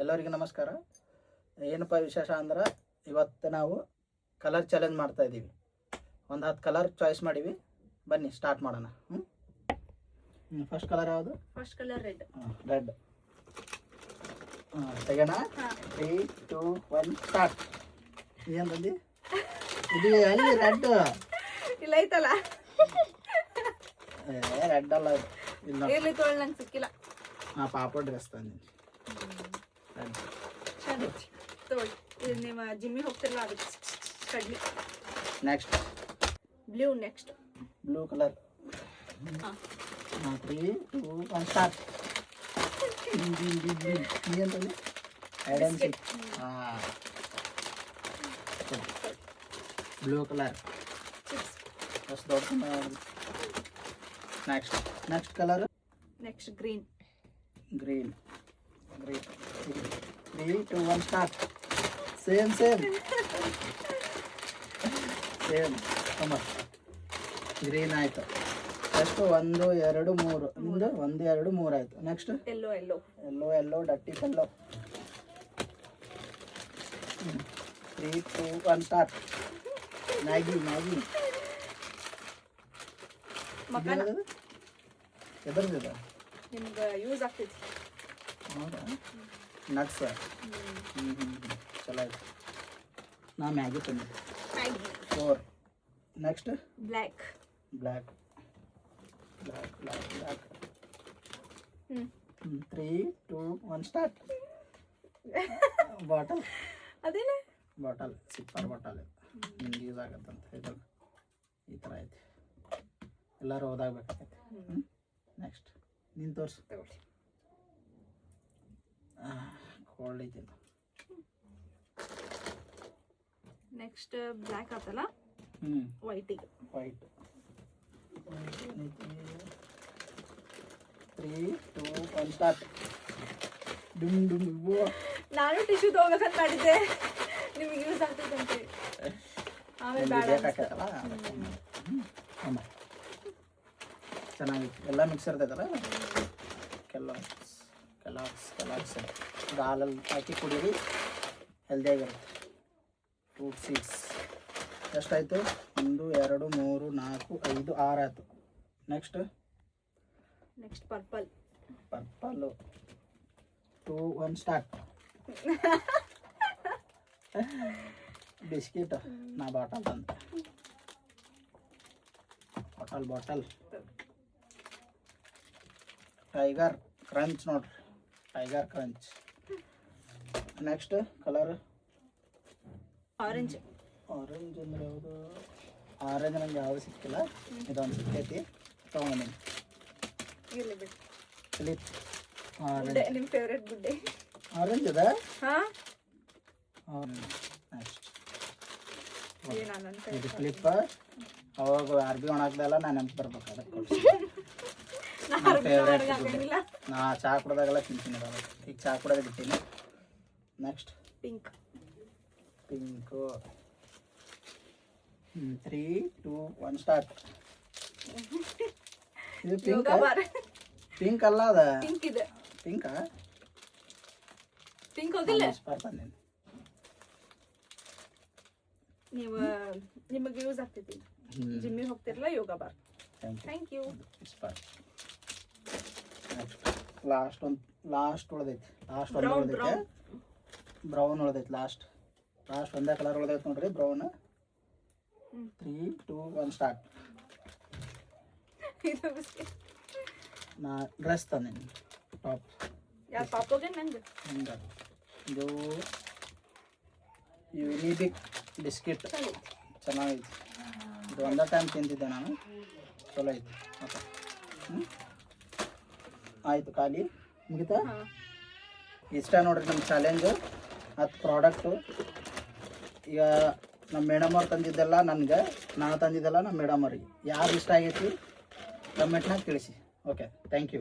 ಎಲ್ಲರಿಗೂ ನಮಸ್ಕಾರ. ಏನಪ್ಪ ವಿಶೇಷ ಅಂದ್ರೆ ಇವತ್ತು ನಾವು ಕಲರ್ ಚಾಲೆಂಜ್ ಮಾಡ್ತಾ ಇದ್ದೀವಿ. ಒಂದು 10 ಕಲರ್ ಚಾಯ್ಸ್ ಮಾಡೀವಿ. ಬನ್ನಿ ಸ್ಟಾರ್ಟ್ ಮಾಡೋಣ. ಫಸ್ಟ್ ಕಲರ್ ಯಾವುದು? First colour red. ರೆಡ್ ತೆಗೋಣ. 3, 2, 1 ಸ್ಟಾರ್ಟ್. ಏನು ಬಂದು ಇದು ಎಲ್ಲಿ ರೆಡ್ ಇಲ್ಲ ಐತಲ್ಲ, ರೆಡ್ ಅಲ್ಲ ಇಲ್ಲ, ಇರ್ಲಿ ತೊಗೊಳ್ಳಿ, ನಂಗೆ ಸಿಕ್ಕಿಲ್ಲ. ಪಾಪ ಡ್ರೆಸ್ ತಂದಿ ರೆಡ್ ತೊಗೊಳ್ಳಿ. ಇದು ನಿಮ್ಮ ಜಿಮ್ಮಿಗೆ ಹೋಗ್ತಿರಲ್ಲ ಅದಕ್ಕೆ ಕಡ್ಲಿ. Next blue. Next blue colour. 3, 2, 1 start. Blue colour first ದೊಡ್ಡ. Next colour. Next green. Green 3, 2, 1 start. Same green ಆಯ್ತು. ಎಷ್ಟು? 1, 2, 3. ನಿಮ್ದು 1, 2, 3 ಆಯ್ತು. ನೆಕ್ಸ್ಟ್ ಎಲ್ಲೋ ಡಟ್ಟಿ ಎಲ್ಲೋ. 3, 2, 1 ಸ್ಟಾರ್ಟ್. ಮ್ಯಾಗಿ ಮಕ್ಕಳ ಎದ್ರದ್ದು ನಿಮ್ಗೆ ಯೂಸ್ ಆಗ್ತೈತಿ. ಹೌದಾ? ನಟ್ಸ್. ಚಲೋ ಆಯ್ತು. ನಾ ಮ್ಯಾಗಿ ತಂದಿದ್ದೆ. 4. Next black. 3, 2, 1 ಸ್ಟಾರ್ಟ್. ಬಾಟಲ್. ಅದೇನೆ ಬಾಟಲ್, ಸಿಪ್ಪರ್ ಬಾಟಲ್. ನಿಮ್ಗೆ ಯೂಸ್ ಆಗತ್ತಂತ ಇದು ಈ ಥರ ಐತಿ. ಎಲ್ಲರೂ ಓದಾಗಬೇಕಾಗೈತೆ. ನೆಕ್ಸ್ಟ್ ನೀನು ತೋರಿಸು. ತಗೊಳ್ಳಿ. ಕೋಲ್ಡ್ ಐತಿ. ನೆಕ್ಸ್ಟ್ ಬ್ಲ್ಯಾಕ್ ಆತಲ್ಲ, ವೈಟಿಗೆ. ವೈಟ್. 3, 2, 1 ಸ್ಟಾರ್ಟ್. ನಾನು ಟಿಶ್ಯೂ ತಗೋಬೇಕಂತ ಮಾಡಿದ್ದೆ, ನಿಮಗೆ ಯೂಸ್ ಆಗ್ತೈತೆ ಅಂತ. ಆಮೇಲೆ ಬೇಡ. ಚೆನ್ನಾಗಿತ್ತು. ಎಲ್ಲ ಮಿಕ್ಸ್ ಇರ್ತೈತಲ್ಲ. ಕೆಲಾಕ್ಸ್ ಹಾಲಲ್ಲಿ ಹಾಕಿ ಕುಡೀರಿ, ಹೆಲ್ದಿಯಾಗಿರುತ್ತೆ. Fruit seeds. ಎಷ್ಟಾಯಿತು? 1, 2, 3, 4, 5, 6 ಆಯಿತು. Next purple. 2, 1 ಸ್ಟಾರ್ಟ್. ಬಿಸ್ಕಿಟ್. ನಾ ಬಾಟಲ್ ತಂದೆ. ಬಾಟಲ್. ಟೈಗರ್ ಕ್ರಂಚ್ ನೋಡ್ರಿ, tiger crunch. Next colour orange ಅಂದ್ರೆ ಯಾವುದು? ಆರೆಂಜ್ ನಂಗೆ ಯಾವುದು ಸಿಕ್ಕಿಲ್ಲ, ಇದೊಂದು ಸಿಕ್ಕೈತಿ, ತೊಗೊಂಬಂದಿನಿ. ಇರಲಿ ಬಿಡಿ. ಕ್ಲಿಪ್ ಗುಡ್ಡೆ, ನಿಮ್ಮ ಫೇವ್ರೆಟ್ ಗುಡ್ಡೆ. ಆರೆಂಜ್ ಇದೆ. ಹಾಂ, ನೆಕ್ಸ್ಟ್ ಏನಂತ ಇದು ಕ್ಲಿಪ್. ಅವಾಗ ಅರ್ಬಿ ಒಣಗ್ದಲ್ಲ ನಾನು ನೆನಪು ಬರ್ಬೇಕು, ಅದಕ್ಕೆ ಕೊಡ್ಸಿ. ಫೇವ್ರೇಟ್ ಗುಡ್ಡೆ. ನಾ ಚಹಾ ಕುಡ್ದಾಗೆಲ್ಲ ತಿಂತೀನಿ. ಈಗ ಚಹಾ ಕುಡೋದು ಬಿಟ್ಟಿನಿ. Next pink. 3, 2, 1 ಸ್ಟಾರ್ಟ್. ಇದು ಪಿಂಕ್ ಅಲ್ಲ, ಅದ ಪಿಂಕ್ ಇದೆ. ಪಿಂಕಾ? ಪಿಂಕ್ ಹೋಗಿಲ್ಲ. ಬರ್ತಾನೆ. ನೀವು ನಿಮಗೆ ಯೂಸ್ ಆಗ್ತೈತಿ. ಜಿಮ್ಮಿಗೆ ಹೋಗ್ತಿರಲ್ಲ, Yoga bar. Thank you. Last ಉಳ್ದೈತಿ. ಬ್ರೌನ್ ಉಳ್ದೈತಿ. ಲಾಸ್ಟ್ ಒಂದೇ ಕಲರ್ ಉಳ್ದೈತಿ ನೋಡ್ರಿ, ಬ್ರೌನ್. 3, 2, 1 ಸ್ಟಾರ್ಟ್. ನಾ ಡ್ರೆಸ್ ತಂದೀನಿ, ಟಾಪ್. ಯಾರು ಪಾಪಗೆ? ನಂಗೆ ಇದು ಯೂನಿಬಿಕ್ ಬಿಸ್ಕಿಟ್. ಚೆನ್ನಾಗೈತಿ. ಇದು ಒಂದೇ ಟೈಮ್ ತಿಂತಿದ್ದೆ ನಾನು, ಚಲೋ ಐತಿ. ಓಕೆ, ಆಯಿತು. ಖಾಲಿ ಮುಗಿತಾ? ಇಷ್ಟ ನೋಡ್ರಿ ನಮ್ಮ ಚಾಲೆಂಜು. 10 ಪ್ರಾಡಕ್ಟು. ಈಗ ನಮ್ಮ ಮೇಡಮ್ ಅವ್ರು ತಂದಿದ್ದೆಲ್ಲ ನನಗೆ, ನಾನು ತಂದಿದ್ದೆಲ್ಲ ನಮ್ಮ ಮೇಡಮ್ ಅವ್ರಿಗೆ. ಯಾರು ಇಷ್ಟ ಆಗೈತಿ ಕಮೆಂಟ್ನಾಗ ತಿಳಿಸಿ. Okay, thank you.